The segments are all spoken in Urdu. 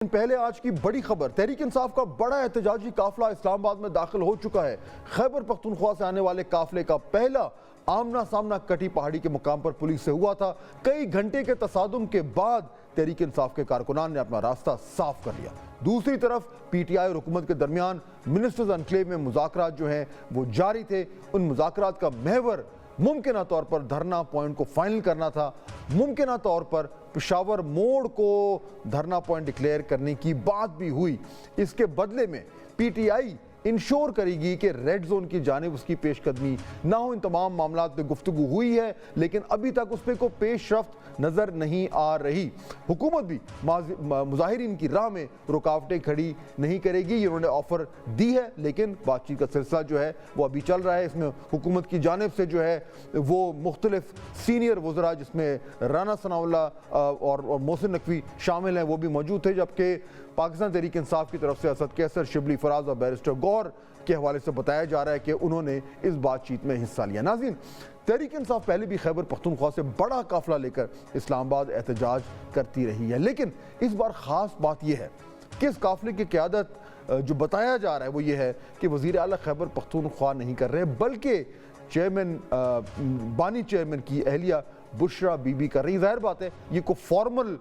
پہلے آج کی بڑی خبر، تحریک انصاف کا بڑا احتجاجی قافلہ اسلام آباد میں داخل ہو چکا ہے۔ خیبر پختونخوا سے آنے والے قافلے کا پہلا آمنا سامنا کٹی پہاڑی کے مقام پر پولیس سے ہوا تھا۔ کئی گھنٹے کے تصادم کے بعد تحریک انصاف کے کارکنان نے اپنا راستہ صاف کر لیا۔ دوسری طرف پی ٹی آئی اور حکومت کے درمیان منسٹرز انکلیو میں مذاکرات جو ہیں وہ جاری تھے۔ ان مذاکرات کا محور ممکنہ طور پر دھرنا پوائنٹ کو فائنل کرنا تھا۔ ممکنہ طور پر پشاور موڑ کو دھرنا پوائنٹ ڈکلیئر کرنے کی بات بھی ہوئی۔ اس کے بدلے میں پی ٹی آئی انشور کرے گی کہ ریڈ زون کی جانب اس کی پیش قدمی نہ ہو۔ ان تمام معاملات پہ گفتگو ہوئی ہے لیکن ابھی تک اس پہ کوئی پیش رفت نظر نہیں آ رہی۔ حکومت بھی مظاہرین کی راہ میں رکاوٹیں کھڑی نہیں کرے گی، یہ انہوں نے آفر دی ہے، لیکن بات چیت کا سلسلہ جو ہے وہ ابھی چل رہا ہے۔ اس میں حکومت کی جانب سے جو ہے وہ مختلف سینئر وزراء جس میں رانا ثناء اللہ اور محسن نقوی شامل ہیں وہ بھی موجود تھے، جبکہ پاکستان تحریک انصاف کی طرف سے اسد کیسر، شبلی فراز اور بیرسٹر گور کے حوالے سے بتایا جا رہا ہے کہ انہوں نے اس بات چیت میں حصہ لیا۔ ناظرین، تحریک انصاف پہلے بھی خیبر پختونخوا سے بڑا قافلہ لے کر اسلام آباد احتجاج کرتی رہی ہے، لیکن اس بار خاص بات یہ ہے کہ اس قافلے کی قیادت جو بتایا جا رہا ہے وہ یہ ہے کہ وزیر اعلیٰ خیبر پختونخوا نہیں کر رہے، بلکہ بانی چیئرمین کی اہلیہ بشرا بی بی کر رہی۔ ظاہر بات ہے یہ کوئی فارمل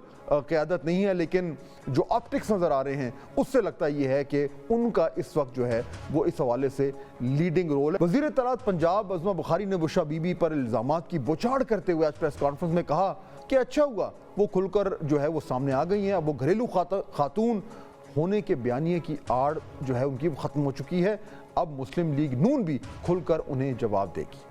قیادت نہیں ہے، لیکن جو آپٹکس نظر آ رہے ہیں اس سے لگتا یہ ہے کہ ان کا اس وقت جو ہے وہ اس حوالے سے لیڈنگ رول ہے۔ وزیر اطلاعات پنجاب عظمہ بخاری نے بشرا بی بی پر الزامات کی بوچھاڑ کرتے ہوئے آج پریس کانفرنس میں کہا کہ اچھا ہوا وہ کھل کر جو ہے وہ سامنے آ گئی ہیں، اب وہ گھریلو خاتون ہونے کے بیانیے کی آڑ جو ہے ان کی ختم ہو چکی ہے، اب مسلم لیگ نون بھی کھل کر انہیں جواب دے گی۔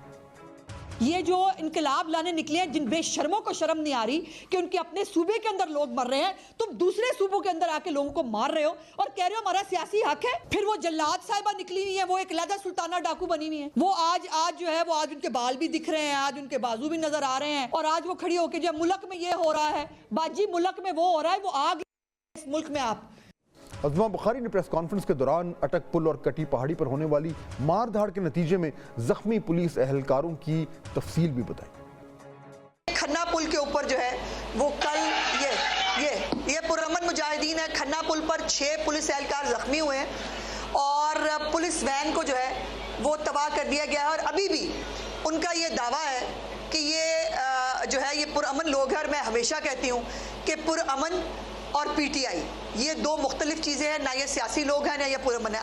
یہ جو انقلاب لانے نکلے ہیں جن بے شرموں کو شرم نہیں آ رہی کہ ان کے اپنے صوبے کے اندر لوگ مر رہے ہیں، تم دوسرے صوبوں کے اندر آ کے لوگوں کو مار رہے ہو اور کہہ رہے ہو ہمارا سیاسی حق ہے۔ پھر وہ جلاد صاحبہ نکلی ہوئی ہیں، وہ ایک علیحدہ سلطانہ ڈاکو بنی ہوئی ہیں، وہ آج جو ہے وہ آج ان کے بال بھی دکھ رہے ہیں، آج ان کے بازو بھی نظر آ رہے ہیں، اور آج وہ کھڑی ہو کے جب ملک میں یہ ہو رہا ہے باجی ملک میں وہ ہو رہا ہے، وہ آگ اس ملک میں آپ۔ عظمہ بخاری نے پریس کانفرنس کے دوران اٹک پل اور کٹی پہاڑی پر ہونے والی مار دھاڑ کے نتیجے میں زخمی پولیس اہلکاروں کی تفصیل بھی بتائی۔ کھنا پل کے اوپر جو ہے وہ کل یہ پرامن مجاہدین ہے، کھنا پل پر 6 پولیس اہلکار زخمی ہوئے ہیں اور پولیس وین کو جو ہے وہ تباہ کر دیا گیا ہے، اور ابھی بھی ان کا یہ دعویٰ ہے کہ یہ جو ہے یہ پرامن لوگ ہیں، اور میں ہمیشہ کہتی ہوں کہ پرامن اور پی ٹی آئی یہ دو مختلف چیزیں ہیں، نہ یہ سیاسی لوگ ہیں نہ یہ پرامن ہے۔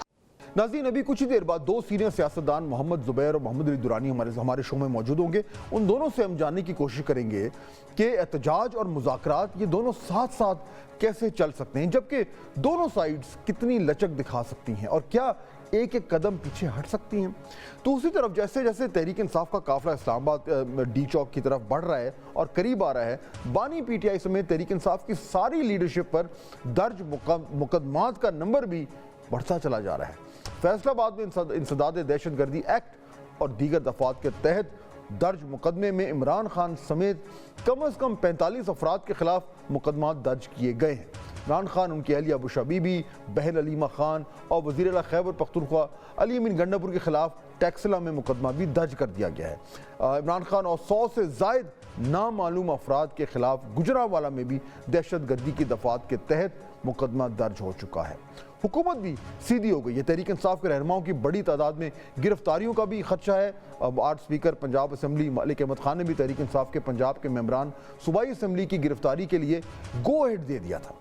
ناظرین، ابھی کچھ ہی دیر بعد 2 سینئر سیاستدان محمد زبیر اور محمد علی درانی ہمارے شو میں موجود ہوں گے۔ ان دونوں سے ہم جاننے کی کوشش کریں گے کہ احتجاج اور مذاکرات یہ دونوں ساتھ ساتھ کیسے چل سکتے ہیں، جبکہ دونوں سائیڈز کتنی لچک دکھا سکتی ہیں اور کیا ایک ایک قدم پیچھے ہٹ سکتی ہیں۔ دوسری طرف جیسے جیسے تحریک انصاف کا قافلہ اسلام آباد ڈی چوک کی طرف بڑھ رہا ہے اور قریب آ رہا ہے، بانی پی ٹی آئی سمیت تحریک انصاف کی ساری لیڈرشپ پر درج مقدمات کا نمبر بھی بڑھتا چلا جا رہا ہے۔ فیصل آباد میں انسداد دہشت گردی ایکٹ اور دیگر دفعات کے تحت درج مقدمے میں عمران خان سمیت کم از کم 45 افراد کے خلاف مقدمات درج کیے گئے ہیں۔ عمران خان، ان کی اہلیہ بشرا بی بی، بہن علیمہ خان اور وزیر اعلیٰ خیبر پختونخوا علی امین گنڈاپور کے خلاف ٹیکسلا میں مقدمہ بھی درج کر دیا گیا ہے۔ عمران خان اور 100 سے زائد نامعلوم افراد کے خلاف گجرانوالہ میں بھی دہشت گردی کی دفعات کے تحت مقدمہ درج ہو چکا ہے۔ حکومت بھی سیدھی ہو گئی ہے۔ تحریک انصاف کے رہنماؤں کی بڑی تعداد میں گرفتاریوں کا بھی خدشہ ہے۔ آج اسپیکر پنجاب اسمبلی ملک احمد خان نے بھی تحریک انصاف کے پنجاب کے ممبران صوبائی اسمبلی کی گرفتاری کے لیے گو ایڈ دے دیا تھا۔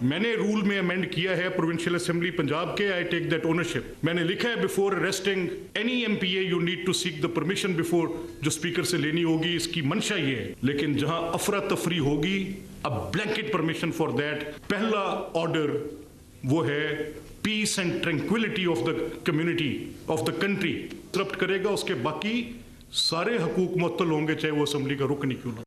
میں نے رول میں امینڈ کیا ہے پروونشل اسمبلی پنجاب کے، آئی ٹیک دیٹ اونرشپ۔ میں نے لکھا ہے before arresting any M P A you need to seek the permission before, جو اسپیکر سے لینی ہوگی، اس کی منشا یہ ہے، لیکن جہاں افراتفری ہوگی اب بلینکٹ پرمیشن فار دیٹ۔ پہلا آرڈر وہ ہے peace and tranquillity of the community of the country disrupt کرے گا، اس کے باقی سارے حقوق معطل ہوں گے، چاہے وہ اسمبلی کا رکن ہی کیوں نہ۔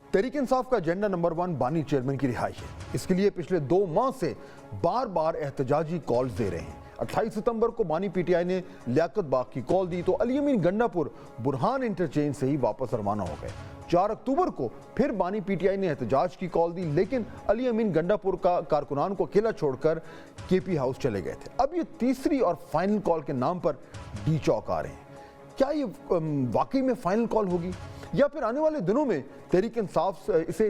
تحریک انصاف کا ایجنڈا نمبر 1 بانی چیئرمین کی رہائی ہے۔ اس کے لیے پچھلے 2 ماہ سے بار بار احتجاجی کالز دے رہے ہیں۔ 28 ستمبر کو بانی پی ٹی آئی نے لیاقت باغ کی کال دی تو علی امین گنڈاپور برہان انٹرچینج سے ہی واپس روانہ ہو گئے۔ 4 اکتوبر کو پھر بانی پی ٹی آئی نے احتجاج کی کال دی، لیکن علی امین گنڈاپور کا کارکنان کو اکیلا چھوڑ کر کے پی ہاؤس چلے گئے تھے۔ اب یہ تیسری اور فائنل کال کے نام پر ڈی چوک آ رہے ہیں۔ کیا یہ واقعی میں فائنل کال ہوگی یا پھر آنے والے دنوں میں تحریک انصاف اسے